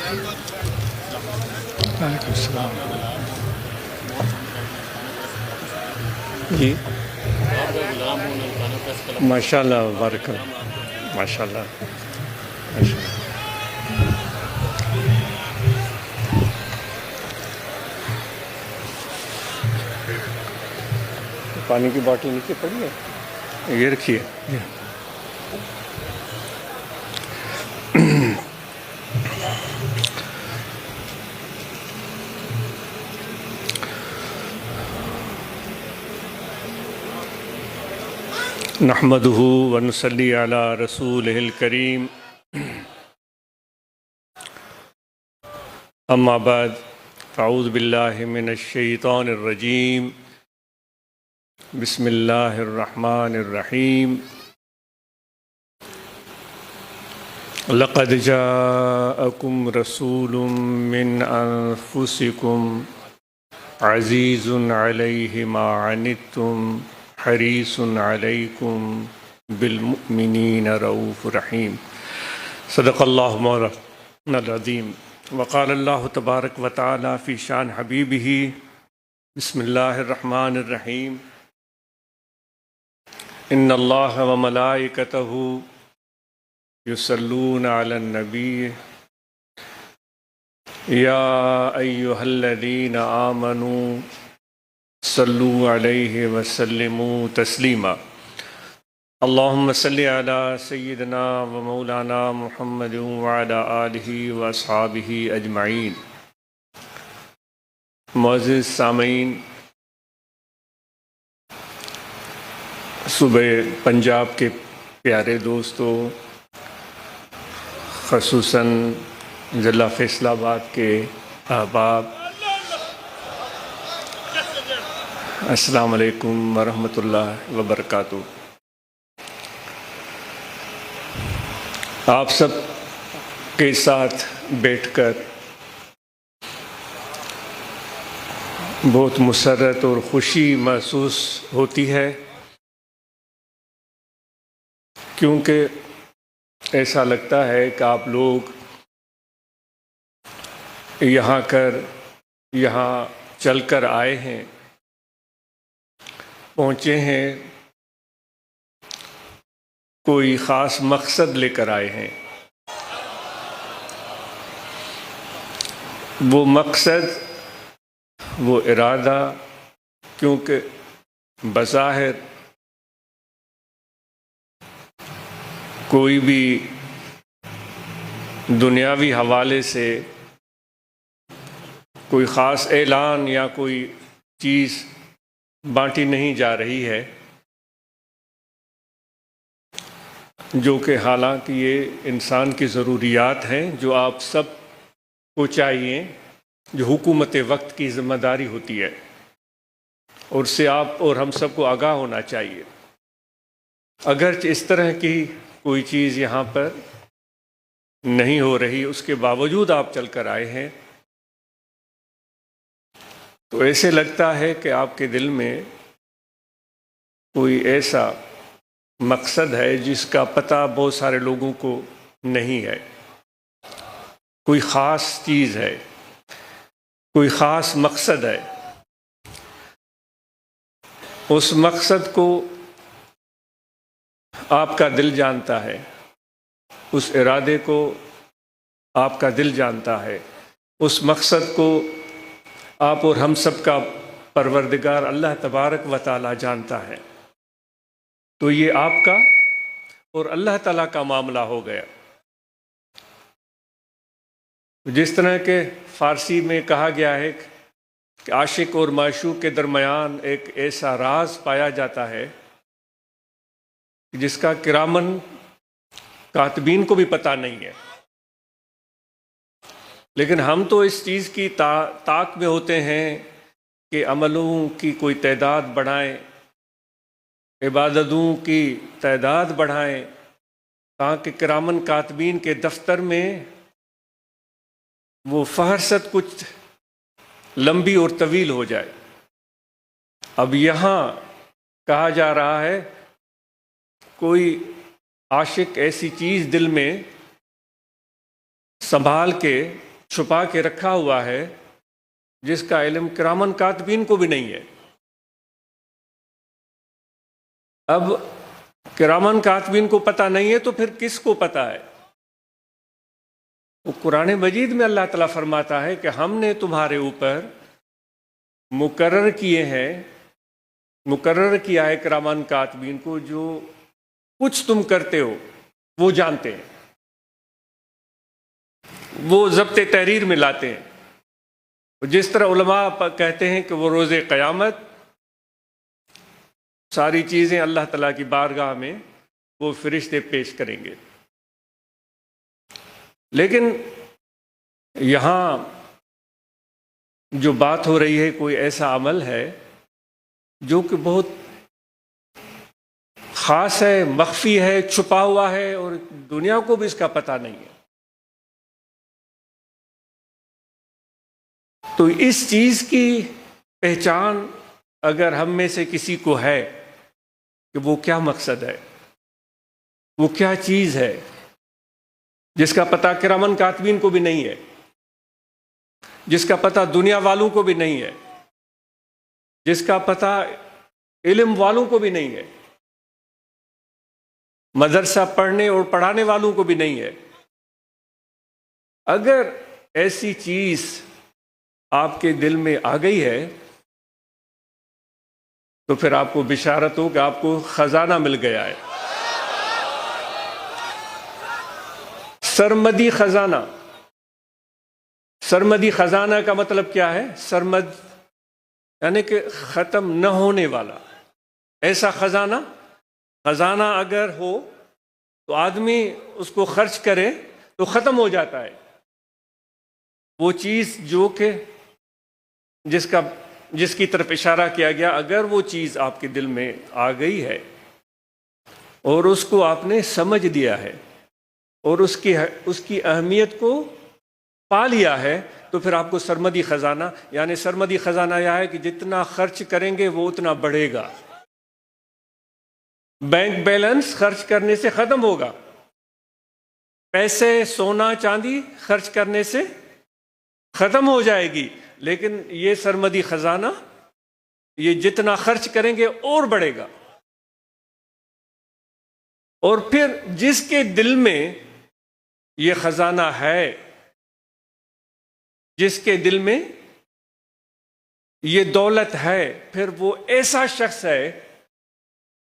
وعلیکم السلام جی ماشاء اللہ بارک اللہ ماشاء اللہ ماشاء اللہ پانی کی باٹل نیچے پڑی ہے یہ رکھیے نحمدہ ونصلی علی رسولہ الکریم اما بعد فاعوذ باللہ من الشیطان الرجیم بسم اللہ الرحمن الرحیم لقد جاءکم رسول من انفسکم عزیز علیہ ما عنتم حریص علیکم بالمؤمنین رؤوف رحیم صدق اللہ مولانا العظیم وقال اللہ تبارک و تعالی فی شان حبیبہ بسم اللہ الرحمن الرحیم ان اللہ وملائکتہ یصلون علی النبی یا ایہا الذین آمنوا صلوا علیہ وسلموا تسلیما اللہم صلی علی سیدنا و مولانا محمد وعلی آلہ و اصحابہ اجمعین۔ معزز سامعین، صوبہ پنجاب کے پیارے دوستوں، خصوصاً ضلع فیصل آباد کے احباب، السلام علیکم ورحمۃ اللہ وبرکاتہ۔ آپ سب کے ساتھ بیٹھ کر بہت مسرت اور خوشی محسوس ہوتی ہے، کیونکہ ایسا لگتا ہے کہ آپ لوگ یہاں چل کر آئے ہیں، پہنچے ہیں، کوئی خاص مقصد لے کر آئے ہیں۔ وہ مقصد، وہ ارادہ، کیونکہ بظاہر کوئی بھی دنیاوی حوالے سے کوئی خاص اعلان یا کوئی چیز بانٹی نہیں جا رہی ہے، جو کہ حالانکہ یہ انسان کی ضروریات ہیں، جو آپ سب کو چاہیے، جو حکومت وقت کی ذمہ داری ہوتی ہے، اور اس سے آپ اور ہم سب کو آگاہ ہونا چاہیے۔ اگرچہ اس طرح کی کوئی چیز یہاں پر نہیں ہو رہی، اس کے باوجود آپ چل کر آئے ہیں، تو ایسے لگتا ہے کہ آپ کے دل میں کوئی ایسا مقصد ہے جس کا پتہ بہت سارے لوگوں کو نہیں ہے، کوئی خاص چیز ہے، کوئی خاص مقصد ہے۔ اس مقصد کو آپ کا دل جانتا ہے، اس ارادے کو آپ کا دل جانتا ہے، اس مقصد کو آپ اور ہم سب کا پروردگار اللہ تبارک و تعالی جانتا ہے۔ تو یہ آپ کا اور اللہ تعالیٰ کا معاملہ ہو گیا۔ جس طرح کہ فارسی میں کہا گیا ہے کہ عاشق اور معشوق کے درمیان ایک ایسا راز پایا جاتا ہے جس کا کرامن کاتبین کو بھی پتہ نہیں ہے، لیکن ہم تو اس چیز کی طاق میں ہوتے ہیں کہ عملوں کی کوئی تعداد بڑھائیں، عبادتوں کی تعداد بڑھائیں، تاکہ کرامن کاتبین کے دفتر میں وہ فہرست کچھ لمبی اور طویل ہو جائے۔ اب یہاں کہا جا رہا ہے کوئی عاشق ایسی چیز دل میں سنبھال کے چھپا کے رکھا ہوا ہے جس کا علم کرامن کاتبین کو بھی نہیں ہے۔ اب کرامن کاتبین کو پتہ نہیں ہے تو پھر کس کو پتہ ہے؟ وہ قرآن مجید میں اللہ تعالیٰ فرماتا ہے کہ ہم نے تمہارے اوپر مقرر کیا ہے کرامن کاتبین کو، جو کچھ تم کرتے ہو وہ جانتے ہیں، وہ ضبط تحریر میں لاتے ہیں۔ جس طرح علماء کہتے ہیں کہ وہ روز قیامت ساری چیزیں اللہ تعالیٰ کی بارگاہ میں وہ فرشتے پیش کریں گے۔ لیکن یہاں جو بات ہو رہی ہے، کوئی ایسا عمل ہے جو کہ بہت خاص ہے، مخفی ہے، چھپا ہوا ہے، اور دنیا کو بھی اس کا پتہ نہیں ہے۔ تو اس چیز کی پہچان اگر ہم میں سے کسی کو ہے کہ وہ کیا مقصد ہے، وہ کیا چیز ہے جس کا پتہ کرامن کاتبین کو بھی نہیں ہے، جس کا پتہ دنیا والوں کو بھی نہیں ہے، جس کا پتہ علم والوں کو بھی نہیں ہے، مدرسہ پڑھنے اور پڑھانے والوں کو بھی نہیں ہے، اگر ایسی چیز آپ کے دل میں آ گئی ہے تو پھر آپ کو بشارت ہو کہ آپ کو خزانہ مل گیا ہے۔ سرمدی خزانہ، سرمدی خزانہ کا مطلب کیا ہے؟ سرمد یعنی کہ ختم نہ ہونے والا ایسا خزانہ۔ خزانہ اگر ہو تو آدمی اس کو خرچ کرے تو ختم ہو جاتا ہے۔ وہ چیز جو کہ جس کی طرف اشارہ کیا گیا، اگر وہ چیز آپ کے دل میں آ گئی ہے اور اس کو آپ نے سمجھ دیا ہے اور اس کی اہمیت کو پا لیا ہے، تو پھر آپ کو سرمدی خزانہ، یعنی سرمدی خزانہ یہ ہے کہ جتنا خرچ کریں گے وہ اتنا بڑھے گا۔ بینک بیلنس خرچ کرنے سے ختم ہوگا، پیسے سونا چاندی خرچ کرنے سے ختم ہو جائے گی، لیکن یہ سرمدی خزانہ یہ جتنا خرچ کریں گے اور بڑھے گا۔ اور پھر جس کے دل میں یہ خزانہ ہے، جس کے دل میں یہ دولت ہے، پھر وہ ایسا شخص ہے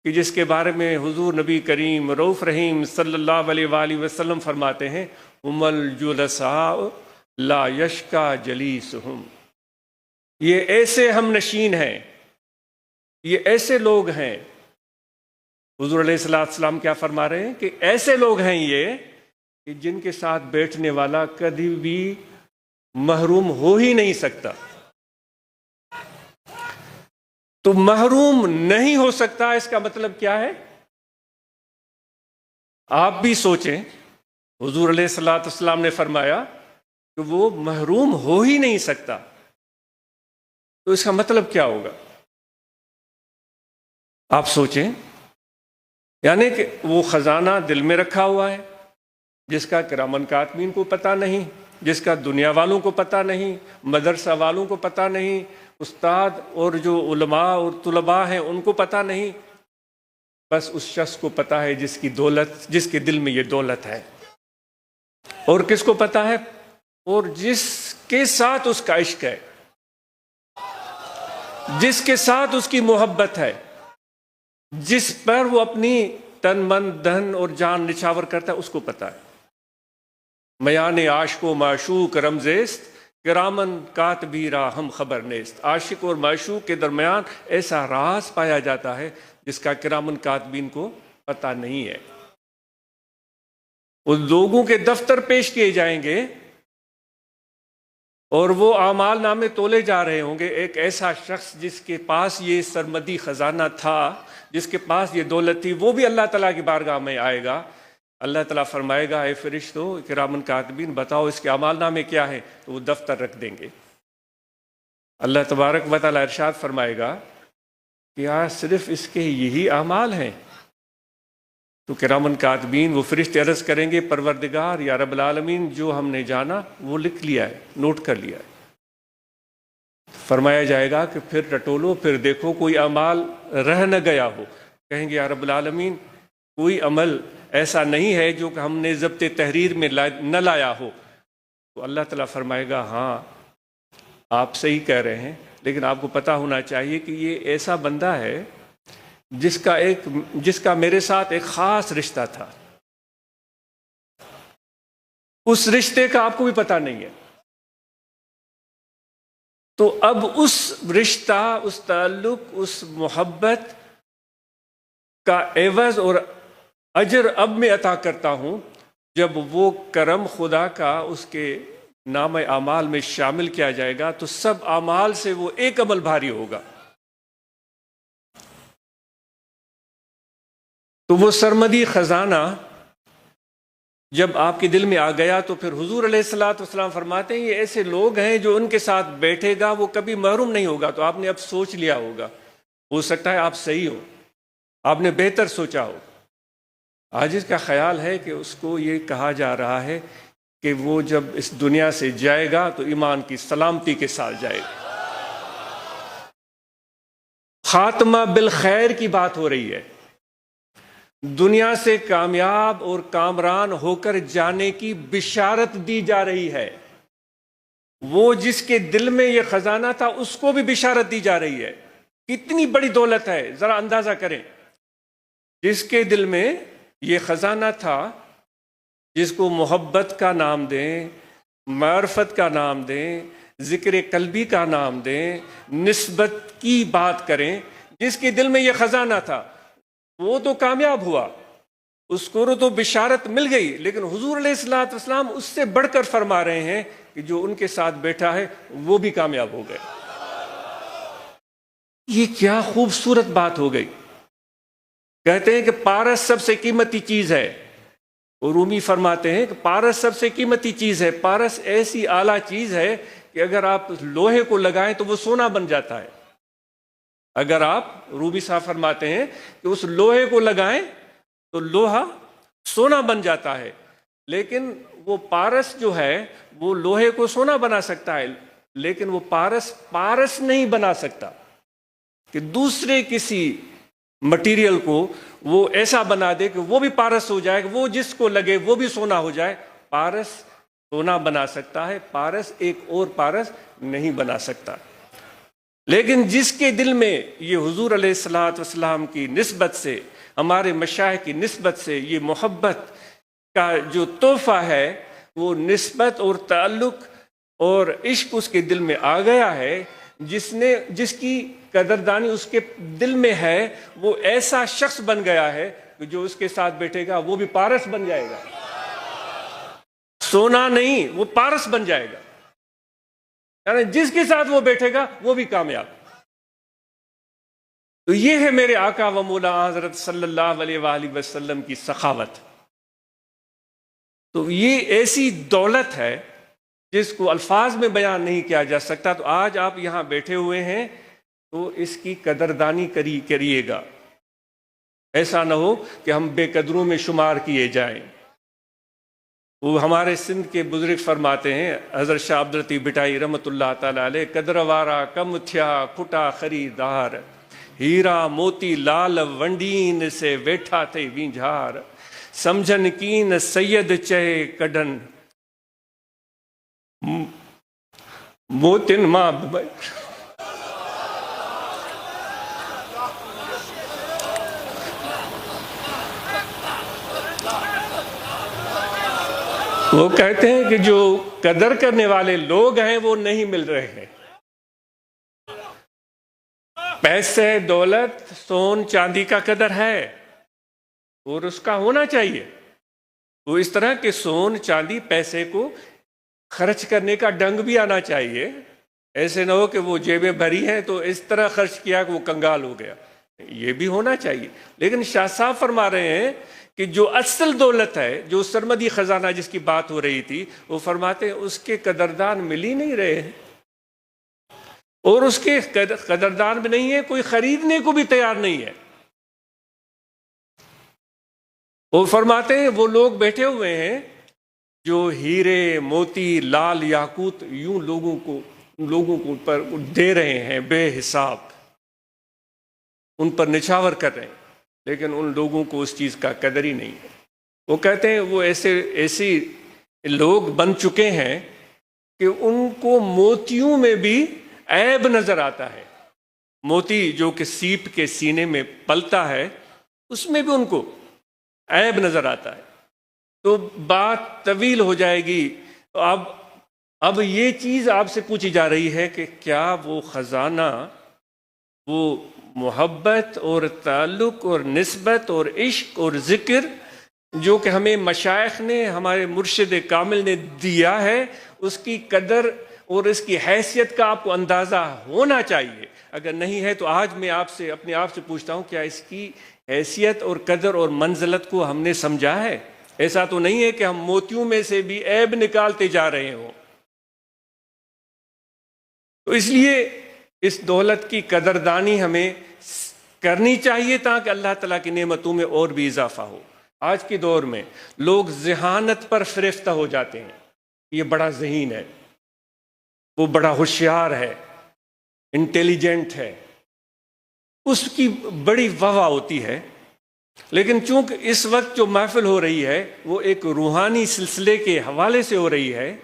کہ جس کے بارے میں حضور نبی کریم رؤوف رحیم صلی اللہ علیہ وآلہ وسلم فرماتے ہیں، ہم الجلساء لا یشکا جلیسہم، یہ ایسے ہم نشین ہیں، یہ ایسے لوگ ہیں۔ حضور علیہ السلام کیا فرما رہے ہیں کہ ایسے لوگ ہیں یہ کہ جن کے ساتھ بیٹھنے والا کبھی بھی محروم ہو ہی نہیں سکتا۔ تو محروم نہیں ہو سکتا، اس کا مطلب کیا ہے؟ آپ بھی سوچیں، حضور علیہ السلام نے فرمایا کہ وہ محروم ہو ہی نہیں سکتا، تو اس کا مطلب کیا ہوگا؟ آپ سوچیں، یعنی کہ وہ خزانہ دل میں رکھا ہوا ہے جس کا کرامن کاتبین کو پتہ نہیں، جس کا دنیا والوں کو پتہ نہیں، مدرسہ والوں کو پتہ نہیں، استاد اور جو علماء اور طلباء ہیں ان کو پتہ نہیں، بس اس شخص کو پتہ ہے جس کے دل میں یہ دولت ہے۔ اور کس کو پتہ ہے؟ اور جس کے ساتھ اس کا عشق ہے، جس کے ساتھ اس کی محبت ہے، جس پر وہ اپنی تن من دھن اور جان نچھاور کرتا ہے، اس کو پتہ ہے۔ میان عاشق و معشوق رمزیست، کرامن کاتبی را ہم خبر نیست۔ عاشق اور معشوق کے درمیان ایسا راز پایا جاتا ہے جس کا کرامن کاتبین کو پتہ نہیں ہے۔ ان لوگوں کے دفتر پیش کیے جائیں گے اور وہ اعمال نامے تولے جا رہے ہوں گے۔ ایک ایسا شخص جس کے پاس یہ سرمدی خزانہ تھا، جس کے پاس یہ دولت تھی، وہ بھی اللہ تعالیٰ کی بارگاہ میں آئے گا۔ اللہ تعالیٰ فرمائے گا، اے فرشتو کرامن کاتبین بتاؤ اس کے اعمال نامے کیا ہیں، تو وہ دفتر رکھ دیں گے۔ اللہ تبارک و تعالیٰ ارشاد فرمائے گا کہ صرف اس کے یہی اعمال ہیں؟ تو کرامن کاتبین وہ فرشتے عرض کریں گے پروردگار یا رب العالمین جو ہم نے جانا وہ لکھ لیا ہے، نوٹ کر لیا ہے۔ فرمایا جائے گا کہ پھر ٹٹولو، پھر دیکھو کوئی اعمال رہ نہ گیا ہو۔ کہیں گے یا رب العالمین کوئی عمل ایسا نہیں ہے جو کہ ہم نے ضبط تحریر میں نہ لایا ہو۔ تو اللہ تعالیٰ فرمائے گا ہاں آپ صحیح کہہ رہے ہیں، لیکن آپ کو پتہ ہونا چاہیے کہ یہ ایسا بندہ ہے جس کا میرے ساتھ ایک خاص رشتہ تھا، اس رشتے کا آپ کو بھی پتہ نہیں ہے۔ تو اب اس رشتہ، اس تعلق، اس محبت کا عوض اور اجر اب میں عطا کرتا ہوں جب وہ کرم خدا کا اس کے نام اعمال میں شامل کیا جائے گا تو سب اعمال سے وہ ایک عمل بھاری ہوگا۔ تو وہ سرمدی خزانہ جب آپ کے دل میں آ گیا تو پھر حضور علیہ الصلوۃ والسلام فرماتے ہیں یہ ایسے لوگ ہیں جو ان کے ساتھ بیٹھے گا وہ کبھی محروم نہیں ہوگا۔ تو آپ نے اب سوچ لیا ہوگا، ہو سکتا ہے آپ صحیح ہو، آپ نے بہتر سوچا ہو۔ آج اس کا خیال ہے کہ اس کو یہ کہا جا رہا ہے کہ وہ جب اس دنیا سے جائے گا تو ایمان کی سلامتی کے ساتھ جائے گا، خاتمہ بالخیر کی بات ہو رہی ہے، دنیا سے کامیاب اور کامران ہو کر جانے کی بشارت دی جا رہی ہے۔ وہ جس کے دل میں یہ خزانہ تھا اس کو بھی بشارت دی جا رہی ہے۔ کتنی بڑی دولت ہے، ذرا اندازہ کریں۔ جس کے دل میں یہ خزانہ تھا، جس کو محبت کا نام دیں، معرفت کا نام دیں، ذکر قلبی کا نام دیں، نسبت کی بات کریں، جس کے دل میں یہ خزانہ تھا وہ تو کامیاب ہوا، اس کو تو بشارت مل گئی۔ لیکن حضور علیہ الصلوۃ والسلام اس سے بڑھ کر فرما رہے ہیں کہ جو ان کے ساتھ بیٹھا ہے وہ بھی کامیاب ہو گئے۔ یہ کیا خوبصورت بات ہو گئی۔ کہتے ہیں کہ پارس سب سے قیمتی چیز ہے، اور رومی فرماتے ہیں کہ پارس سب سے قیمتی چیز ہے۔ پارس ایسی اعلیٰ چیز ہے کہ اگر آپ لوہے کو لگائیں تو وہ سونا بن جاتا ہے۔ اگر آپ، رومی صاحب فرماتے ہیں کہ اس لوہے کو لگائیں تو لوہا سونا بن جاتا ہے، لیکن وہ پارس جو ہے وہ لوہے کو سونا بنا سکتا ہے، لیکن وہ پارس نہیں بنا سکتا کہ دوسرے کسی مٹیریل کو وہ ایسا بنا دے کہ وہ بھی پارس ہو جائے، کہ وہ جس کو لگے وہ بھی سونا ہو جائے۔ پارس سونا بنا سکتا ہے، پارس ایک اور پارس نہیں بنا سکتا۔ لیکن جس کے دل میں یہ حضور علیہ الصلوۃ والسلام کی نسبت سے، ہمارے مشائخ کی نسبت سے یہ محبت کا جو تحفہ ہے، وہ نسبت اور تعلق اور عشق اس کے دل میں آ گیا ہے، جس کی قدردانی اس کے دل میں ہے، وہ ایسا شخص بن گیا ہے کہ جو اس کے ساتھ بیٹھے گا وہ بھی پارس بن جائے گا، سونا نہیں، وہ پارس بن جائے گا۔ یعنی جس کے ساتھ وہ بیٹھے گا وہ بھی کامیاب۔ تو یہ ہے میرے آقا و مولا حضرت صلی اللہ علیہ وآلہ وسلم کی سخاوت۔ تو یہ ایسی دولت ہے جس کو الفاظ میں بیان نہیں کیا جا سکتا۔ تو آج آپ یہاں بیٹھے ہوئے ہیں تو اس کی قدردانی کریے گا، ایسا نہ ہو کہ ہم بے قدروں میں شمار کیے جائیں۔ وہ ہمارے سندھ کے بزرگ فرماتے ہیں، حضرت شاہ عبد اللطیف بھٹائی رحمۃ اللہ تعالیٰ علیہ، قدروارا کم تھیا کھٹا خریدار، ہیرا موتی لال ونڈین سے ویٹھا تھے وینجھار، سمجھن کین سید چہے کڈن موتن ماں۔ وہ کہتے ہیں کہ جو قدر کرنے والے لوگ ہیں وہ نہیں مل رہے ہیں۔ پیسے، دولت، سون چاندی کا قدر ہے اور اس کا ہونا چاہیے۔ وہ اس طرح کہ سون چاندی پیسے کو خرچ کرنے کا ڈنگ بھی آنا چاہیے، ایسے نہ ہو کہ وہ جیبیں بھری ہیں تو اس طرح خرچ کیا کہ وہ کنگال ہو گیا، یہ بھی ہونا چاہیے۔ لیکن شاہ صاحب فرما رہے ہیں کہ جو اصل دولت ہے، جو سرمدی خزانہ جس کی بات ہو رہی تھی، وہ فرماتے ہیں اس کے قدردان مل ہی نہیں رہے ہیں، اور اس کے قدردان بھی نہیں ہے، کوئی خریدنے کو بھی تیار نہیں ہے۔ وہ فرماتے ہیں وہ لوگ بیٹھے ہوئے ہیں جو ہیرے موتی لال یاقوت یوں لوگوں کو پر دے رہے ہیں بے حساب، ان پر نچھاور کر رہے ہیں، لیکن ان لوگوں کو اس چیز کا قدر ہی نہیں ہے۔ وہ کہتے ہیں وہ ایسے لوگ بن چکے ہیں کہ ان کو موتیوں میں بھی عیب نظر آتا ہے۔ موتی جو کہ سیپ کے سینے میں پلتا ہے، اس میں بھی ان کو عیب نظر آتا ہے۔ تو بات طویل ہو جائے گی۔ تو اب یہ چیز آپ سے پوچھی جا رہی ہے کہ کیا وہ خزانہ، وہ محبت اور تعلق اور نسبت اور عشق اور ذکر جو کہ ہمیں مشائخ نے، ہمارے مرشد کامل نے دیا ہے، اس کی قدر اور اس کی حیثیت کا آپ کو اندازہ ہونا چاہیے۔ اگر نہیں ہے تو آج میں اپنے آپ سے پوچھتا ہوں، کیا اس کی حیثیت اور قدر اور منزلت کو ہم نے سمجھا ہے؟ ایسا تو نہیں ہے کہ ہم موتیوں میں سے بھی عیب نکالتے جا رہے ہوں۔ تو اس لیے اس دولت کی قدردانی ہمیں کرنی چاہیے تاکہ اللہ تعالیٰ کی نعمتوں میں اور بھی اضافہ ہو۔ آج کے دور میں لوگ ذہانت پر فریفتہ ہو جاتے ہیں، یہ بڑا ذہین ہے، وہ بڑا ہوشیار ہے، انٹیلیجنٹ ہے، اس کی بڑی واہ ہوتی ہے۔ لیکن چونکہ اس وقت جو محفل ہو رہی ہے وہ ایک روحانی سلسلے کے حوالے سے ہو رہی ہے،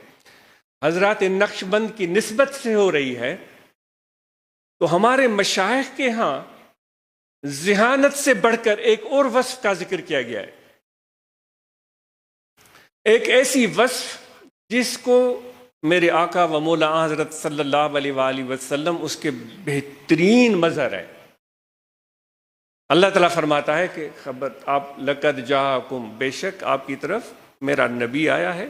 حضرات نقشبند کی نسبت سے ہو رہی ہے، تو ہمارے مشائخ کے ہاں ذہانت سے بڑھ کر ایک اور وصف کا ذکر کیا گیا ہے، ایک ایسی وصف جس کو میرے آقا و مولا حضرت صلی اللہ علیہ وآلہ وسلم اس کے بہترین مظہر ہے۔ اللہ تعالیٰ فرماتا ہے کہ خبر آپ لقد جاءکم، بے شک آپ کی طرف میرا نبی آیا ہے،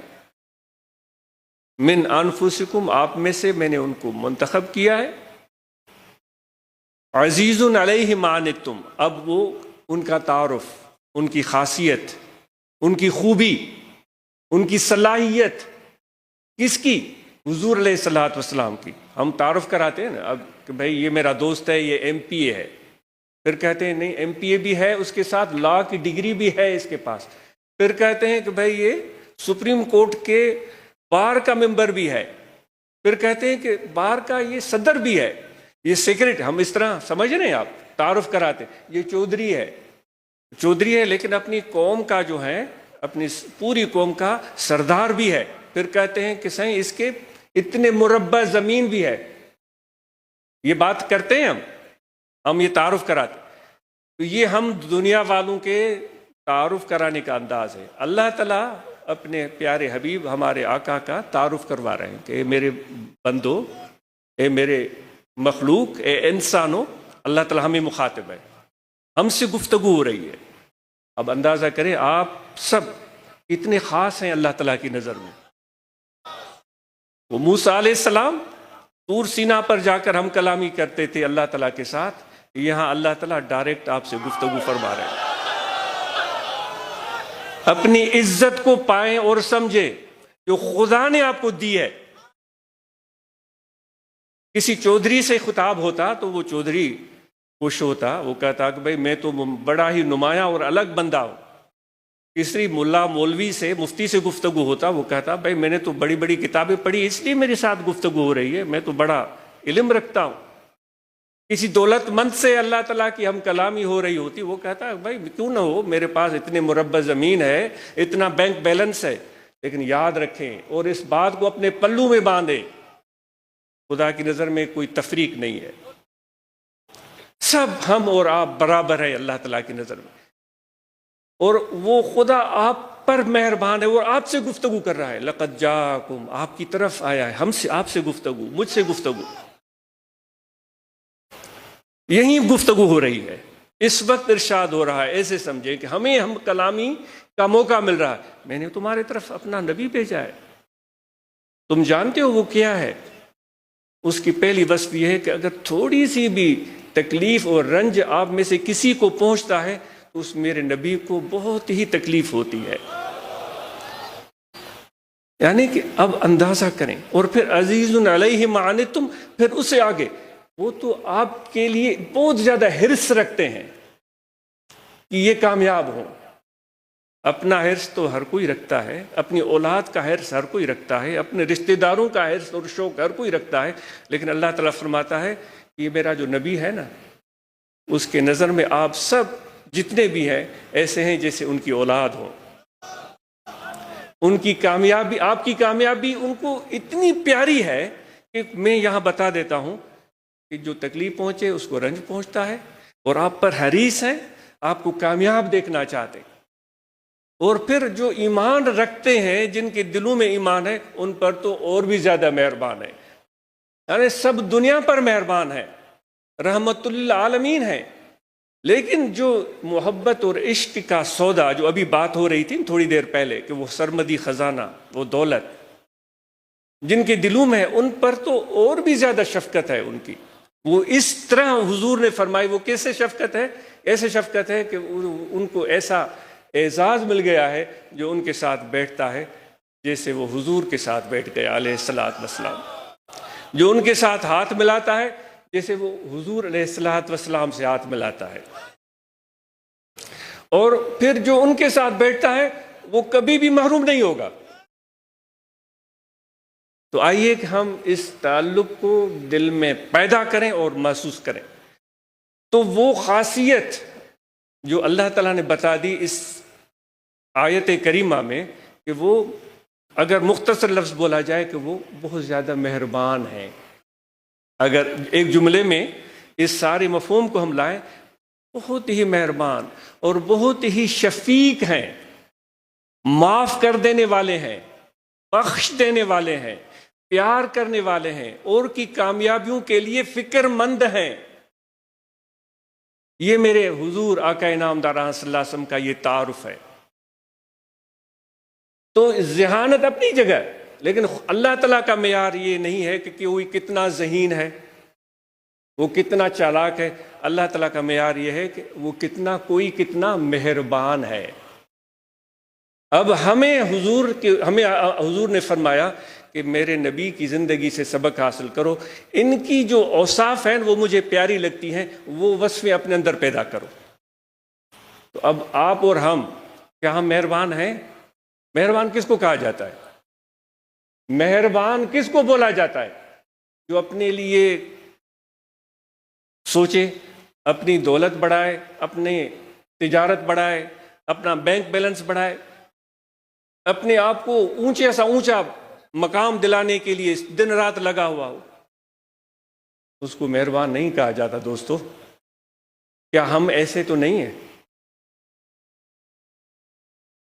من انفسکم، آپ میں سے میں نے ان کو منتخب کیا ہے، عزیز علیہ ما عنتم، اب وہ ان کا تعارف، ان کی خاصیت، ان کی خوبی، ان کی صلاحیت کس کی؟ حضور علیہ الصلوۃ والسلام کی۔ ہم تعارف کراتے ہیں نا اب کہ بھائی یہ میرا دوست ہے، یہ ایم پی اے ہے، پھر کہتے ہیں نہیں ایم پی اے بھی ہے، اس کے ساتھ لا کی ڈگری بھی ہے اس کے پاس، پھر کہتے ہیں کہ بھائی یہ سپریم کورٹ کے بار کا ممبر بھی ہے، پھر کہتے ہیں کہ بار کا یہ صدر بھی ہے، یہ سیکرٹ، ہم اس طرح سمجھ رہے ہیں، آپ تعارف کراتے ہیں یہ چودھری ہے لیکن اپنی قوم کا جو ہے، اپنی پوری قوم کا سردار بھی ہے، پھر کہتے ہیں کہ سہیں اس کے اتنے مربع زمین بھی ہے۔ یہ بات کرتے ہیں ہم یہ تعارف کراتے ہیں۔ تو یہ ہم دنیا والوں کے تعارف کرانے کا انداز ہے۔ اللہ تعالیٰ اپنے پیارے حبیب ہمارے آقا کا تعارف کروا رہے ہیں کہ اے میرے بندو، اے میرے مخلوق، اے انسانوں، اللہ تعالیٰ ہمیں مخاطب ہے، ہم سے گفتگو ہو رہی ہے۔ اب اندازہ کریں آپ سب اتنے خاص ہیں اللہ تعالیٰ کی نظر میں۔ وہ موسیٰ علیہ السلام طور سینا پر جا کر ہم کلامی کرتے تھے اللہ تعالیٰ کے ساتھ، یہاں اللہ تعالیٰ ڈائریکٹ آپ سے گفتگو فرما رہے ہیں۔ اپنی عزت کو پائیں اور سمجھیں جو خدا نے آپ کو دی ہے۔ کسی چودھری سے خطاب ہوتا تو وہ چودھری خوش ہوتا، وہ کہتا کہ بھائی میں تو بڑا ہی نمایاں اور الگ بندہ ہوں۔ کسی ملا مولوی سے، مفتی سے گفتگو ہوتا، وہ کہتا بھائی میں نے تو بڑی بڑی کتابیں پڑھی اس لیے میرے ساتھ گفتگو ہو رہی ہے، میں تو بڑا علم رکھتا ہوں۔ کسی دولت مند سے اللہ تعالیٰ کی ہم کلامی ہو رہی ہوتی، وہ کہتا بھائی کیوں نہ ہو، میرے پاس اتنے مربع زمین ہے، اتنا بینک بیلنس ہے۔ لیکن یاد رکھیں اور اس بات کو اپنے پلو میں باندھیں، خدا کی نظر میں کوئی تفریق نہیں ہے، سب ہم اور آپ برابر ہیں اللہ تعالیٰ کی نظر میں، اور وہ خدا آپ پر مہربان ہے اور آپ سے گفتگو کر رہا ہے۔ لقد جاءکم، آپ کی طرف آیا ہے، ہم سے، آپ سے گفتگو، مجھ سے گفتگو، یہی گفتگو ہو رہی ہے اس وقت، ارشاد ہو رہا ہے، ایسے سمجھیں کہ ہمیں ہم کلامی کا موقع مل رہا ہے، میں نے تمہارے طرف اپنا نبی بھیجا ہے، تم جانتے ہو وہ کیا ہے؟ اس کی پہلی وصف یہ ہے کہ اگر تھوڑی سی بھی تکلیف اور رنج آپ میں سے کسی کو پہنچتا ہے تو اس میرے نبی کو بہت ہی تکلیف ہوتی ہے۔ یعنی کہ اب اندازہ کریں، اور پھر عزیز علیہ ما عنتم، پھر اس سے آگے وہ تو آپ کے لیے بہت زیادہ حرص رکھتے ہیں کہ یہ کامیاب ہوں، اپنا حرص تو ہر کوئی رکھتا ہے، اپنی اولاد کا حرص ہر کوئی رکھتا ہے، اپنے رشتہ داروں کا حرص اور شوق ہر کوئی رکھتا ہے، لیکن اللہ تعالیٰ فرماتا ہے کہ یہ میرا جو نبی ہے نا، اس کے نظر میں آپ سب جتنے بھی ہیں ایسے ہیں جیسے ان کی اولاد ہو۔ ان کی کامیابی، آپ کی کامیابی ان کو اتنی پیاری ہے کہ میں یہاں بتا دیتا ہوں کہ جو تکلیف پہنچے اس کو رنج پہنچتا ہے، اور آپ پر حریص ہیں، آپ کو کامیاب دیکھنا چاہتے ہیں۔ اور پھر جو ایمان رکھتے ہیں، جن کے دلوں میں ایمان ہے، ان پر تو اور بھی زیادہ مہربان ہے، یعنی سب دنیا پر مہربان ہے، رحمت للعالمین ہے۔ لیکن جو محبت اور عشق کا سودا، جو ابھی بات ہو رہی تھی تھوڑی دیر پہلے کہ وہ سرمدی خزانہ، وہ دولت جن کے دلوں میں ہے، ان پر تو اور بھی زیادہ شفقت ہے ان کی۔ وہ اس طرح حضور نے فرمائی، وہ کیسے شفقت ہے؟ ایسے شفقت ہے کہ ان کو ایسا اعزاز مل گیا ہے جو ان کے ساتھ بیٹھتا ہے جیسے وہ حضور کے ساتھ بیٹھ گیا علیہ الصلوۃ والسلام، جو ان کے ساتھ ہاتھ ملاتا ہے جیسے وہ حضور علیہ الصلوۃ والسلام سے ہاتھ ملاتا ہے، اور پھر جو ان کے ساتھ بیٹھتا ہے وہ کبھی بھی محروم نہیں ہوگا۔ تو آئیے کہ ہم اس تعلق کو دل میں پیدا کریں اور محسوس کریں۔ تو وہ خاصیت جو اللہ تعالیٰ نے بتا دی اس آیت کریمہ میں، کہ وہ اگر مختصر لفظ بولا جائے کہ وہ بہت زیادہ مہربان ہیں، اگر ایک جملے میں اس سارے مفہوم کو ہم لائیں، بہت ہی مہربان اور بہت ہی شفیق ہیں، معاف کر دینے والے ہیں، بخش دینے والے ہیں، پیار کرنے والے ہیں، اور کی کامیابیوں کے لیے فکر مند ہیں۔ یہ میرے حضور آقا انعامدار صلی اللہ علیہ وسلم کا یہ تعارف ہے۔ تو ذہانت اپنی جگہ، لیکن اللہ تعالیٰ کا معیار یہ نہیں ہے کہ کوئی کتنا ذہین ہے، وہ کتنا چالاک ہے۔ اللہ تعالیٰ کا معیار یہ ہے کہ وہ کتنا مہربان ہے۔ اب ہمیں حضور نے فرمایا کہ میرے نبی کی زندگی سے سبق حاصل کرو، ان کی جو اوصاف ہیں وہ مجھے پیاری لگتی ہیں، وہ وصفیں اپنے اندر پیدا کرو۔ تو اب آپ اور ہم، کیا ہم مہربان ہیں؟ مہربان کس کو کہا جاتا ہے؟ مہربان کس کو بولا جاتا ہے؟ جو اپنے لیے سوچے، اپنی دولت بڑھائے، اپنی تجارت بڑھائے، اپنا بینک بیلنس بڑھائے، اپنے آپ کو اونچے سا اونچا مقام دلانے کے لیے دن رات لگا ہوا ہو، اس کو مہربان نہیں کہا جاتا۔ دوستو، کیا ہم ایسے تو نہیں ہیں؟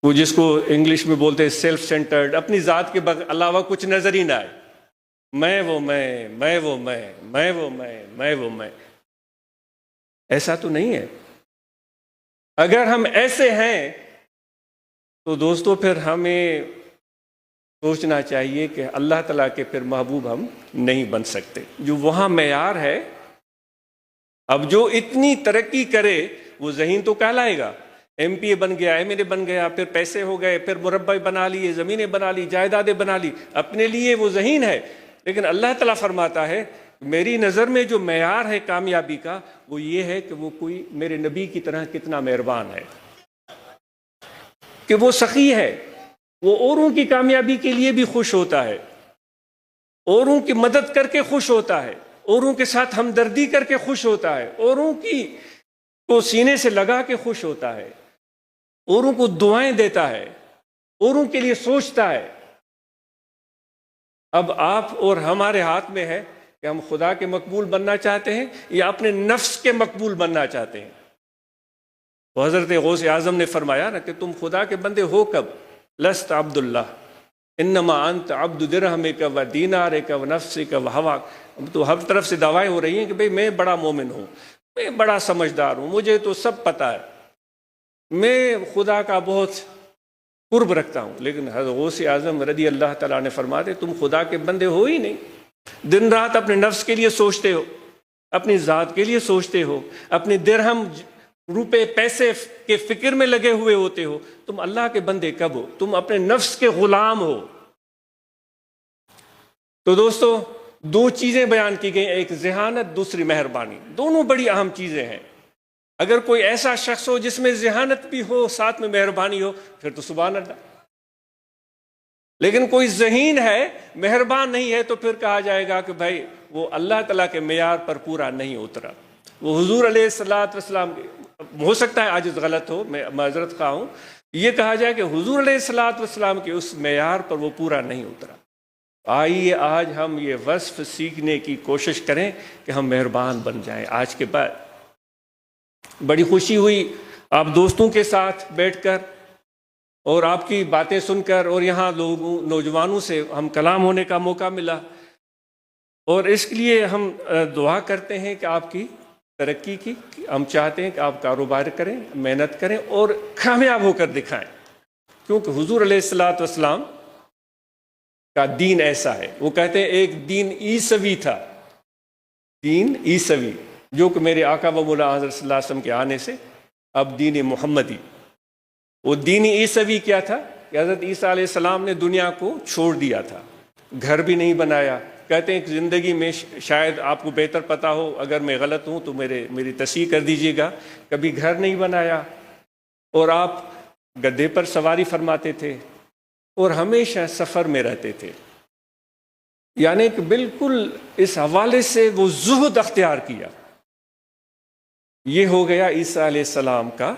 وہ جس کو انگلش میں بولتے ہیں سیلف سینٹرڈ، اپنی ذات کے علاوہ کچھ نظر ہی نہ آئے، میں وہ میں، ایسا تو نہیں ہے۔ اگر ہم ایسے ہیں تو دوستو پھر ہمیں سوچنا چاہیے کہ اللہ تعالیٰ کے پھر محبوب ہم نہیں بن سکتے۔ جو وہاں معیار ہے، اب جو اتنی ترقی کرے وہ ذہین تو کہلائے گا، ایم پی اے بن گیا، ایم ایل اے بن گیا، پھر پیسے ہو گئے، پھر مربع بنا لیے، زمینیں بنا لی، جائیدادیں بنا لی، اپنے لیے وہ ذہین ہے۔ لیکن اللہ تعالیٰ فرماتا ہے میری نظر میں جو معیار ہے کامیابی کا، وہ یہ ہے کہ وہ کوئی میرے نبی کی طرح کتنا مہربان ہے، کہ وہ سخی ہے، وہ اوروں کی کامیابی کے لیے بھی خوش ہوتا ہے، اوروں کی مدد کر کے خوش ہوتا ہے، اوروں کے ساتھ ہمدردی کر کے خوش ہوتا ہے، اوروں کی کو سینے سے لگا کے خوش ہوتا ہے، اوروں کو دعائیں دیتا ہے، اوروں کے لیے سوچتا ہے۔ اب آپ اور ہمارے ہاتھ میں ہے کہ ہم خدا کے مقبول بننا چاہتے ہیں یا اپنے نفس کے مقبول بننا چاہتے ہیں۔ تو حضرت غوث اعظم نے فرمایا نا کہ تم خدا کے بندے ہو کب؟ لست عبد اللہ، انما انت عبد درہمک و دینارک و نفسک و ہواک۔ تو ہر طرف سے دعوائیں ہو رہی ہیں کہ بھئی میں بڑا مومن ہوں، میں بڑا سمجھدار ہوں، مجھے تو سب پتہ ہے، میں خدا کا بہت قرب رکھتا ہوں۔ لیکن حضرت غوث اعظم رضی اللہ تعالیٰ نے فرماتے تم خدا کے بندے ہو ہی نہیں، دن رات اپنے نفس کے لیے سوچتے ہو، اپنی ذات کے لیے سوچتے ہو، اپنے درہم روپے پیسے کے فکر میں لگے ہوئے ہوتے ہو، تم اللہ کے بندے کب ہو؟ تم اپنے نفس کے غلام ہو۔ تو دوستو، دو چیزیں بیان کی گئی، ایک ذہانت، دوسری مہربانی، دونوں بڑی اہم چیزیں ہیں۔ اگر کوئی ایسا شخص ہو جس میں ذہانت بھی ہو ساتھ میں مہربانی ہو پھر تو سبحان اللہ، لیکن کوئی ذہین ہے مہربان نہیں ہے تو پھر کہا جائے گا کہ بھائی وہ اللہ تعالیٰ کے معیار پر پورا نہیں اترا، وہ حضور علیہ السلام ہو سکتا ہے آج غلط ہو، میں معذرت خواہ ہوں، یہ کہا جائے کہ حضور علیہ السلام کے اس معیار پر وہ پورا نہیں اترا۔ آئیے آج ہم یہ وصف سیکھنے کی کوشش کریں کہ ہم مہربان بن جائیں۔ آج کے بعد بڑی خوشی ہوئی آپ دوستوں کے ساتھ بیٹھ کر اور آپ کی باتیں سن کر، اور یہاں لوگوں نوجوانوں سے ہم کلام ہونے کا موقع ملا، اور اس لیے ہم دعا کرتے ہیں کہ آپ کی ترقی کی، ہم چاہتے ہیں کہ آپ کاروبار کریں، محنت کریں اور کامیاب ہو کر دکھائیں، کیونکہ حضور علیہ السلام کا دین ایسا ہے۔ وہ کہتے ہیں ایک دین عیسوی تھا، دین عیسوی، جو کہ میرے آقا و مولا حضرت صلی اللہ علیہ وسلم کے آنے سے اب دین محمدی۔ وہ دین عیسوی کیا تھا کہ حضرت عیسیٰ علیہ السلام نے دنیا کو چھوڑ دیا تھا، گھر بھی نہیں بنایا۔ کہتے ہیں کہ زندگی میں شاید آپ کو بہتر پتہ ہو، اگر میں غلط ہوں تو میری تصحیح کر دیجیے گا، کبھی گھر نہیں بنایا، اور آپ گدھے پر سواری فرماتے تھے اور ہمیشہ سفر میں رہتے تھے، یعنی کہ بالکل اس حوالے سے وہ زہد اختیار کیا۔ یہ ہو گیا عیسیٰ علیہ السلام کا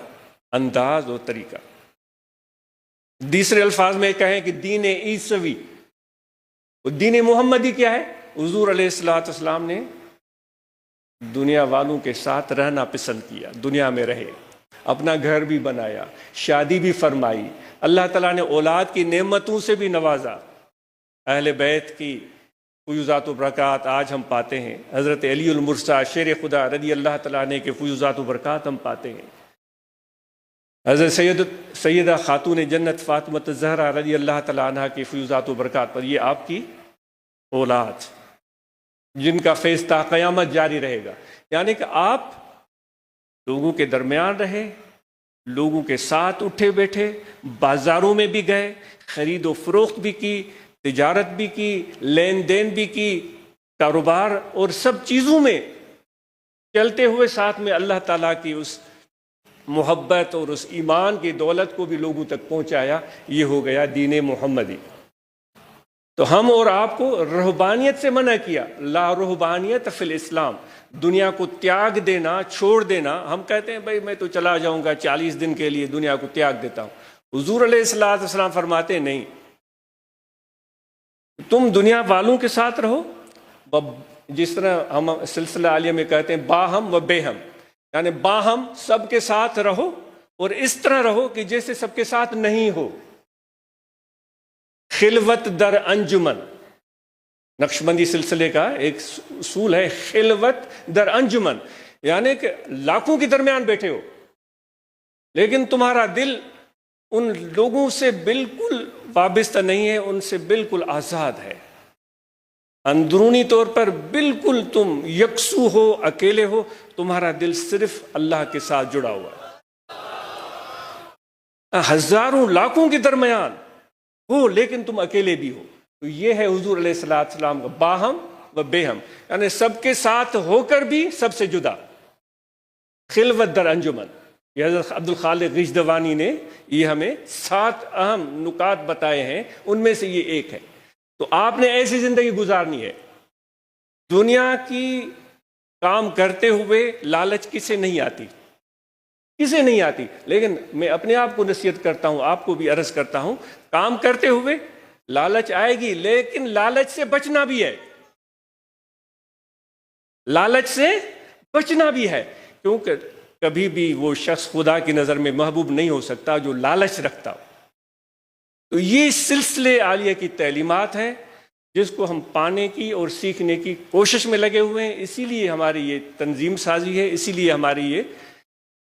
انداز اور طریقہ۔ دوسرے الفاظ میں کہیں کہ دین عیسوی، دین محمدی کیا ہے؟ حضور علیہ السلام نے دنیا والوں کے ساتھ رہنا پسند کیا، دنیا میں رہے، اپنا گھر بھی بنایا، شادی بھی فرمائی، اللہ تعالیٰ نے اولاد کی نعمتوں سے بھی نوازا، اہل بیت کی فیوزات و برکات آج ہم پاتے ہیں، حضرت علی المرسا شیر خدا رضی اللہ تعالیٰ عنہ کے فیوزات و برکات ہم پاتے ہیں، حضرت سیدہ خاتون جنت فاطمہ الزہرا رضی اللہ تعالیٰ عنہ کی فیوزات و برکات پر، یہ آپ کی اولاد جن کا فیض تا قیامت جاری رہے گا۔ یعنی کہ آپ لوگوں کے درمیان رہے، لوگوں کے ساتھ اٹھے بیٹھے، بازاروں میں بھی گئے، خرید و فروخت بھی کی، تجارت بھی کی، لین دین بھی کی، کاروبار اور سب چیزوں میں چلتے ہوئے ساتھ میں اللہ تعالیٰ کی اس محبت اور اس ایمان کی دولت کو بھی لوگوں تک پہنچایا۔ یہ ہو گیا دین محمدی۔ تو ہم اور آپ کو رہبانیت سے منع کیا، لا رہبانیت فی الاسلام، دنیا کو تیاگ دینا، چھوڑ دینا۔ ہم کہتے ہیں بھائی میں تو چلا جاؤں گا 40 دن کے لیے، دنیا کو تیاگ دیتا ہوں۔ حضور علیہ السلام فرماتے نہیں، تم دنیا والوں کے ساتھ رہو، جس طرح ہم سلسلہ عالیہ میں کہتے ہیں باہم و بے ہم، یعنی باہم سب کے ساتھ رہو اور اس طرح رہو کہ جیسے سب کے ساتھ نہیں ہو۔ خلوت در انجمن، نقشبندی سلسلے کا ایک اصول ہے، خلوت در انجمن، یعنی کہ لاکھوں کے درمیان بیٹھے ہو لیکن تمہارا دل ان لوگوں سے بالکل وابستہ نہیں ہے، ان سے بالکل آزاد ہے، اندرونی طور پر بالکل تم یکسو ہو، اکیلے ہو، تمہارا دل صرف اللہ کے ساتھ جڑا ہوا ہے، ہزاروں لاکھوں کے درمیان ہو لیکن تم اکیلے بھی ہو۔ تو یہ ہے حضور علیہ السلام کا باہم و بے ہم، یعنی سب کے ساتھ ہو کر بھی سب سے جدا۔ خلوت در انجمن، یہ حضرت عبد الخالق غجدوانی نے یہ ہمیں 7 اہم نکات بتائے ہیں، ان میں سے یہ ایک ہے۔ تو آپ نے ایسی زندگی گزارنی ہے، دنیا کی کام کرتے ہوئے لالچ کسے نہیں آتی، کسے نہیں آتی، لیکن میں اپنے آپ کو نصیحت کرتا ہوں، آپ کو بھی عرض کرتا ہوں، کام کرتے ہوئے لالچ آئے گی لیکن لالچ سے بچنا بھی ہے، لالچ سے بچنا بھی ہے، کیونکہ کبھی بھی وہ شخص خدا کی نظر میں محبوب نہیں ہو سکتا جو لالچ رکھتا ہو۔ تو یہ سلسلے عالیہ کی تعلیمات ہیں جس کو ہم پانے کی اور سیکھنے کی کوشش میں لگے ہوئے ہیں، اسی لیے ہماری یہ تنظیم سازی ہے، اسی لیے ہماری یہ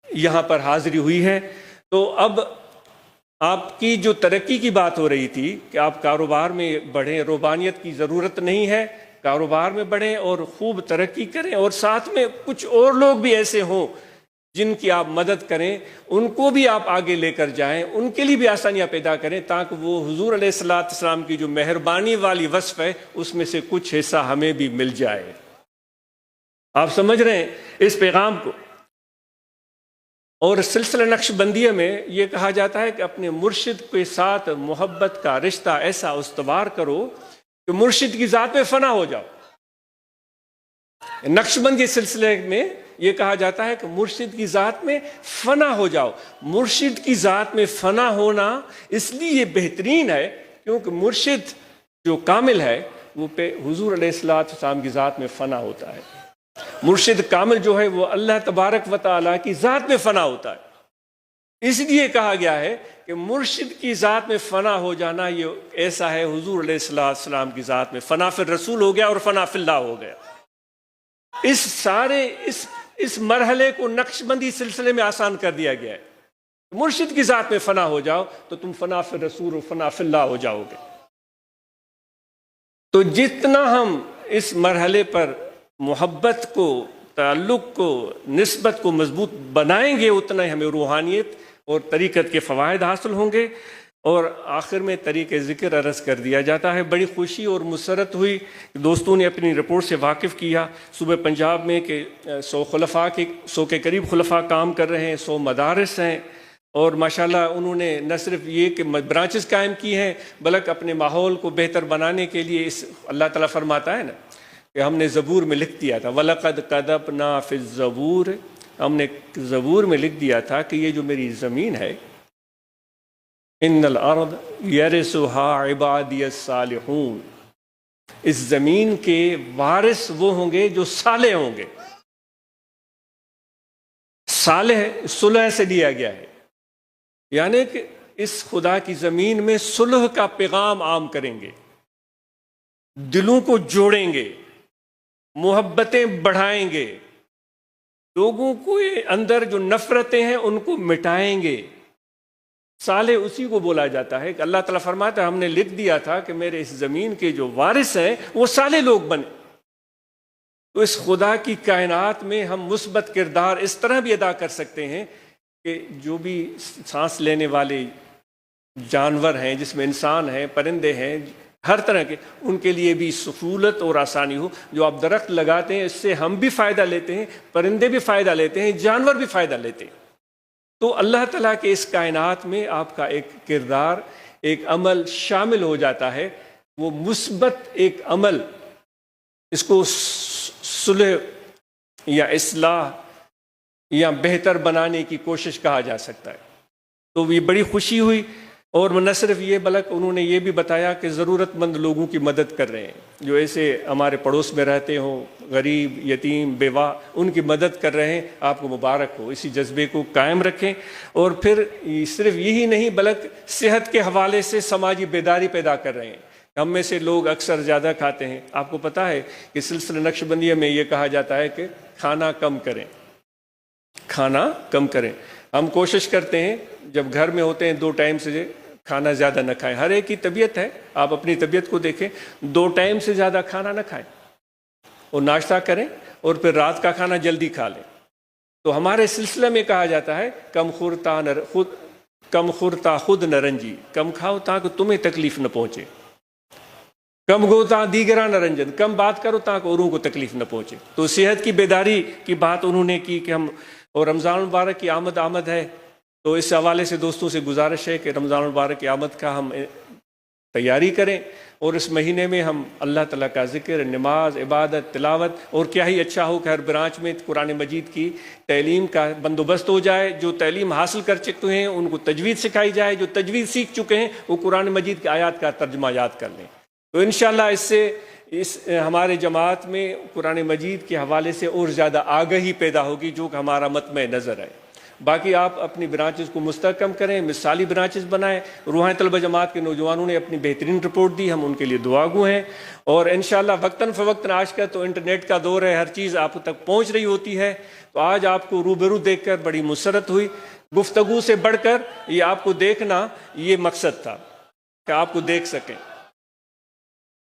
یہاں پر حاضری ہوئی ہے۔ تو اب آپ کی جو ترقی کی بات ہو رہی تھی کہ آپ کاروبار میں بڑھیں، روحانیت کی ضرورت نہیں ہے، کاروبار میں بڑھیں اور خوب ترقی کریں، اور ساتھ میں کچھ اور لوگ بھی ایسے ہوں جن کی آپ مدد کریں، ان کو بھی آپ آگے لے کر جائیں، ان کے لیے بھی آسانیاں پیدا کریں، تاکہ وہ حضور علیہ السلام کی جو مہربانی والی وصف ہے اس میں سے کچھ حصہ ہمیں بھی مل جائے۔ آپ سمجھ رہے ہیں اس پیغام کو؟ اور سلسلہ نقش بندیہ میں یہ کہا جاتا ہے کہ اپنے مرشد کے ساتھ محبت کا رشتہ ایسا استوار کرو کہ مرشد کی ذات میں فنا ہو جاؤ۔ نقش بندی سلسلے میں یہ کہا جاتا ہے کہ مرشد کی ذات میں فنا ہو جاؤ۔ مرشد کی ذات میں فنا ہونا اس لیے بہترین ہے کیونکہ مرشد جو کامل ہے وہ حضور علیہ السلام کی ذات میں فنا ہوتا ہے۔ مرشد کامل جو ہے وہ اللہ تبارک و تعالیٰ کی ذات میں فنا ہوتا ہے۔ اس لیے کہا گیا ہے کہ مرشد کی ذات میں فنا ہو جانا یہ ایسا ہے حضور علیہ السلام کی ذات میں فنا فی الرسول ہو گیا اور فنا فی اللہ ہو گیا۔ اس مرحلے کو نقش بندی سلسلے میں آسان کر دیا گیا ہے۔ مرشد کی ذات میں فنا ہو جاؤ تو تم فنا فی الرسول و فنا فی اللہ ہو جاؤ گے۔ تو جتنا ہم اس مرحلے پر محبت کو، تعلق کو، نسبت کو مضبوط بنائیں گے اتنا ہی ہمیں روحانیت اور طریقت کے فوائد حاصل ہوں گے۔ اور آخر میں طریقہ ذکر عرض کر دیا جاتا ہے۔ بڑی خوشی اور مسرت ہوئی، دوستوں نے اپنی رپورٹ سے واقف کیا صوبہ پنجاب میں کہ 100 کے قریب خلفاء کام کر رہے ہیں، 100 مدارس ہیں، اور ماشاءاللہ انہوں نے نہ صرف یہ کہ برانچز قائم کی ہیں بلکہ اپنے ماحول کو بہتر بنانے کے لیے اللہ تعالیٰ فرماتا ہے نا کہ ہم نے زبور میں لکھ دیا تھا وَلَقَدْ كَتَبْنَا فِي الزَّبُورِ، ہم نے زبور میں لکھ دیا تھا کہ یہ جو میری زمین ہے إِنَّ الْأَرْضَ يَرِثُهَا عِبَادِيَ الصَّالِحُونَ، اس زمین کے وارث وہ ہوں گے جو صالح ہوں گے۔ صالح صلح سے لیا گیا ہے، یعنی کہ اس خدا کی زمین میں صلح کا پیغام عام کریں گے، دلوں کو جوڑیں گے، محبتیں بڑھائیں گے، لوگوں کو اندر جو نفرتیں ہیں ان کو مٹائیں گے۔ صالح اسی کو بولا جاتا ہے کہ اللہ تعالیٰ فرماتا ہے ہم نے لکھ دیا تھا کہ میرے اس زمین کے جو وارث ہیں وہ صالح لوگ بنے۔ تو اس خدا کی کائنات میں ہم مثبت کردار اس طرح بھی ادا کر سکتے ہیں کہ جو بھی سانس لینے والے جانور ہیں، جس میں انسان ہیں، پرندے ہیں، ہر طرح کے، ان کے لیے بھی سہولت اور آسانی ہو۔ جو آپ درخت لگاتے ہیں اس سے ہم بھی فائدہ لیتے ہیں، پرندے بھی فائدہ لیتے ہیں، جانور بھی فائدہ لیتے ہیں۔ تو اللہ تعالیٰ کے اس کائنات میں آپ کا ایک کردار، ایک عمل شامل ہو جاتا ہے، وہ مثبت ایک عمل، اس کو صلح یا اصلاح یا بہتر بنانے کی کوشش کہا جا سکتا ہے۔ تو یہ بڑی خوشی ہوئی، اور نہ صرف یہ بلکہ انہوں نے یہ بھی بتایا کہ ضرورت مند لوگوں کی مدد کر رہے ہیں، جو ایسے ہمارے پڑوس میں رہتے ہوں، غریب، یتیم، بیوہ، ان کی مدد کر رہے ہیں۔ آپ کو مبارک ہو، اسی جذبے کو قائم رکھیں۔ اور پھر صرف یہی نہیں بلکہ صحت کے حوالے سے سماجی بیداری پیدا کر رہے ہیں۔ ہم میں سے لوگ اکثر زیادہ کھاتے ہیں، آپ کو پتہ ہے کہ سلسلہ نقش بندیہ میں یہ کہا جاتا ہے کہ کھانا کم کریں، کھانا کم کریں۔ ہم کوشش کرتے ہیں جب گھر میں ہوتے ہیں 2 ٹائم سے کھانا زیادہ نہ کھائیں۔ ہر ایک کی طبیعت ہے، آپ اپنی طبیعت کو دیکھیں، 2 ٹائم سے زیادہ کھانا نہ کھائیں، اور ناشتہ کریں اور پھر رات کا کھانا جلدی کھا لیں۔ تو ہمارے سلسلہ میں کہا جاتا ہے کم خورتا خود نرنجی، کم کھاؤ تاکہ تمہیں تکلیف نہ پہنچے، کم گوتا دیگرا نرنجن، کم بات کرو تاکہ اوروں کو تکلیف نہ پہنچے۔ تو صحت کی بیداری کی بات انہوں نے کی کہ ہم، اور رمضان المبارک کی آمد ہے، تو اس حوالے سے دوستوں سے گزارش ہے کہ رمضان المبارک کی آمد کا ہم تیاری کریں، اور اس مہینے میں ہم اللہ تعالیٰ کا ذکر، نماز، عبادت، تلاوت، اور کیا ہی اچھا ہو کہ ہر برانچ میں قرآن مجید کی تعلیم کا بندوبست ہو جائے۔ جو تعلیم حاصل کر چکے ہیں ان کو تجوید سکھائی جائے، جو تجوید سیکھ چکے ہیں وہ قرآن مجید کی آیات کا ترجمہ یاد کر لیں۔ تو انشاءاللہ اس سے ہمارے جماعت میں قرآن مجید کے حوالے سے اور زیادہ آگہی پیدا ہوگی، جو کہ ہمارا مطمع نظر ہے۔ باقی آپ اپنی برانچز کو مستحکم کریں، مثالی برانچز بنائیں۔ روحانی طلبہ جماعت کے نوجوانوں نے اپنی بہترین رپورٹ دی، ہم ان کے لیے دعا گو ہیں۔ اور انشاءاللہ وقتاً فوقتاً آج کا تو انٹرنیٹ کا دور ہے، ہر چیز آپ تک پہنچ رہی ہوتی ہے، تو آج آپ کو روبرو دیکھ کر بڑی مسرت ہوئی۔ گفتگو سے بڑھ کر یہ آپ کو دیکھنا یہ مقصد تھا کہ آپ کو دیکھ سکیں،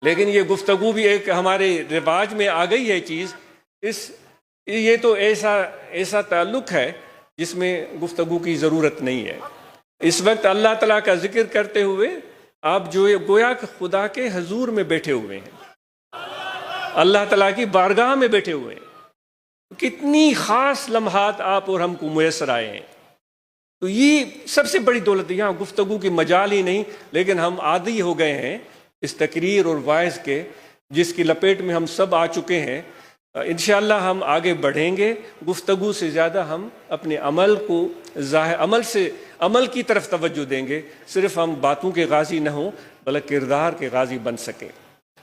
لیکن یہ گفتگو بھی ایک ہمارے رواج میں آ گئی ہے چیز۔ یہ تو ایسا تعلق ہے جس میں گفتگو کی ضرورت نہیں ہے۔ اس وقت اللہ تعالیٰ کا ذکر کرتے ہوئے آپ جو گویا کہ خدا کے حضور میں بیٹھے ہوئے ہیں، اللہ تعالیٰ کی بارگاہ میں بیٹھے ہوئے ہیں۔ کتنی خاص لمحات آپ اور ہم کو میسر آئے ہیں۔ تو یہ سب سے بڑی دولت ہے. یہاں گفتگو کی مجال ہی نہیں، لیکن ہم عادی ہو گئے ہیں اس تقریر اور وائز کے، جس کی لپیٹ میں ہم سب آ چکے ہیں. انشاءاللہ ہم آگے بڑھیں گے. گفتگو سے زیادہ ہم اپنے عمل کو عمل کی طرف توجہ دیں گے. صرف ہم باتوں کے غازی نہ ہوں بلکہ کردار کے غازی بن سکیں.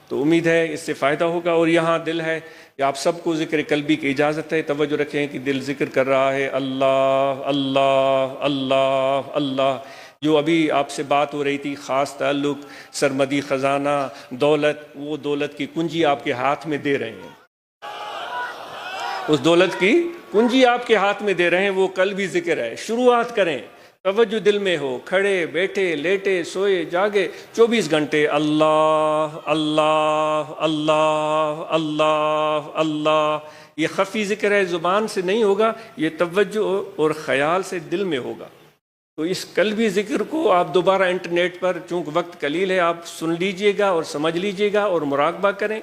تو امید ہے اس سے فائدہ ہوگا. اور یہاں دل ہے کہ آپ سب کو ذکر قلبی کی اجازت ہے. توجہ رکھیں کہ دل ذکر کر رہا ہے اللہ اللہ اللہ اللہ. جو ابھی آپ سے بات ہو رہی تھی خاص تعلق سرمدی خزانہ دولت، وہ دولت کی کنجی آپ کے ہاتھ میں دے رہے ہیں. اس دولت کی کنجی آپ کے ہاتھ میں دے رہے ہیں. وہ قلبی ذکر ہے. شروعات کریں، توجہ دل میں ہو، کھڑے بیٹھے لیٹے سوئے جاگے 24 گھنٹے اللہ اللہ اللہ اللہ اللہ. یہ خفی ذکر ہے، زبان سے نہیں ہوگا، یہ توجہ اور خیال سے دل میں ہوگا. تو اس قلبی ذکر کو آپ دوبارہ انٹرنیٹ پر، چونکہ وقت قلیل ہے، آپ سن لیجئے گا اور سمجھ لیجئے گا اور مراقبہ کریں.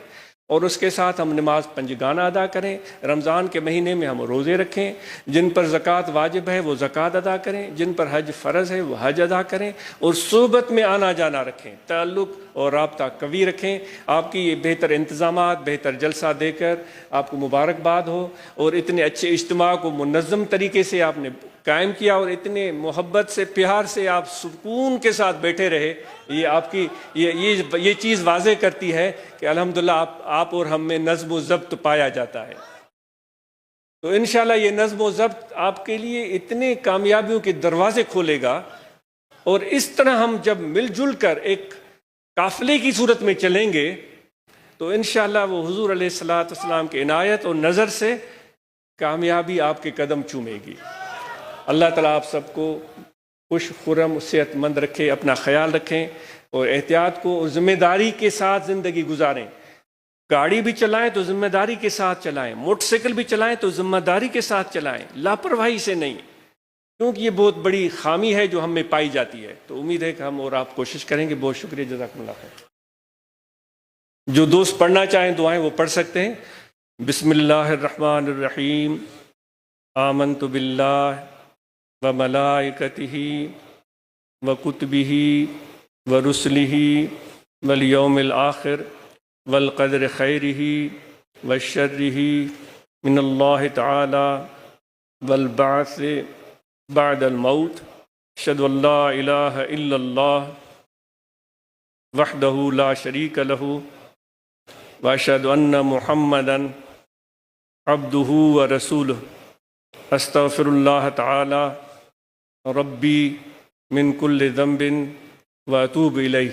اور اس کے ساتھ ہم نماز پنجگانہ ادا کریں. رمضان کے مہینے میں ہم روزے رکھیں. جن پر زکوٰۃ واجب ہے وہ زکوٰۃ ادا کریں. جن پر حج فرض ہے وہ حج ادا کریں. اور صحبت میں آنا جانا رکھیں، تعلق اور رابطہ قوی رکھیں. آپ کی یہ بہتر انتظامات، بہتر جلسہ دے کر آپ کو مبارکباد ہو. اور اتنے اچھے اجتماع کو منظم طریقے سے آپ نے قائم کیا اور اتنے محبت سے پیار سے آپ سکون کے ساتھ بیٹھے رہے. یہ آپ کی یہ چیز واضح کرتی ہے کہ الحمدللہ آپ اور ہم میں نظم و ضبط پایا جاتا ہے. تو انشاءاللہ یہ نظم و ضبط آپ کے لیے اتنے کامیابیوں کے دروازے کھولے گا. اور اس طرح ہم جب مل جل کر ایک قافلے کی صورت میں چلیں گے تو انشاءاللہ وہ حضور علیہ السلام کی عنایت اور نظر سے کامیابی آپ کے قدم چومے گی. اللہ تعالیٰ آپ سب کو خوش خرم صحت مند رکھے. اپنا خیال رکھیں اور احتیاط کو اور ذمہ داری کے ساتھ زندگی گزاریں. گاڑی بھی چلائیں تو ذمہ داری کے ساتھ چلائیں، موٹر سائیکل بھی چلائیں تو ذمہ داری کے ساتھ چلائیں، لاپرواہی سے نہیں، کیونکہ یہ بہت بڑی خامی ہے جو ہم میں پائی جاتی ہے. تو امید ہے کہ ہم اور آپ کوشش کریں گے. بہت شکریہ، جزاکم اللہ خیر. جو دوست پڑھنا چاہیں دعائیں وہ پڑھ سکتے ہیں. بسم اللہ الرحمن الرحیم. آمنت باللہ وملائکتہ وکتبہ ورسلہ والیوم الآخر والقدر خیرہ وشرہ من اللہ تعالی والبعث بعد الموت. اشہد ان لا الہ الا اللہ وحدہ لا شریک لہ واشہد ان محمدا عبدہ ورسولہ. استغفر اللہ تعالی ربی من کل ذنب واتوب الیہ.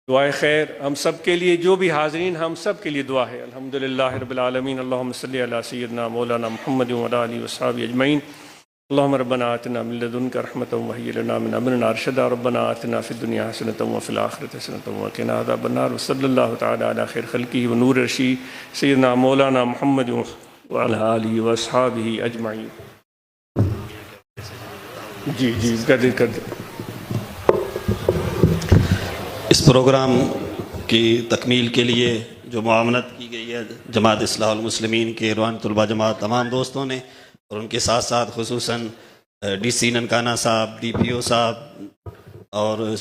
دعائے خیر ہم سب کے لیے، جو بھی حاضرین ہم سب کے لیے دعا ہے. الحمدللہ رب العالمین. اللہم صلی علی سیدنا مولانا محمد وعلی آلہ وصحبہ اجمعین. اللہم ربنا آتنا من لدنک رحمۃ وہیئ لنا من امرنا رشدا. ربنا آتنا فی الدنیا حسنۃ وفی الآخرۃ حسنۃ وقنا عذاب النار. وصلی اللہ تعالی علی خیر خلقہ ونور عرشہ سیدنا مولانا محمد وعلی آلہ وصحبہ اجمعین. جی کر دیں. اس پروگرام کی تکمیل کے لیے جو معاونت کی گئی ہے جماعت اصلاح المسلمین کے روحانی طلبہ جماعت تمام دوستوں نے، اور ان کے ساتھ ساتھ خصوصاً ڈی سی ننکانہ صاحب، ڈی پی او صاحب اور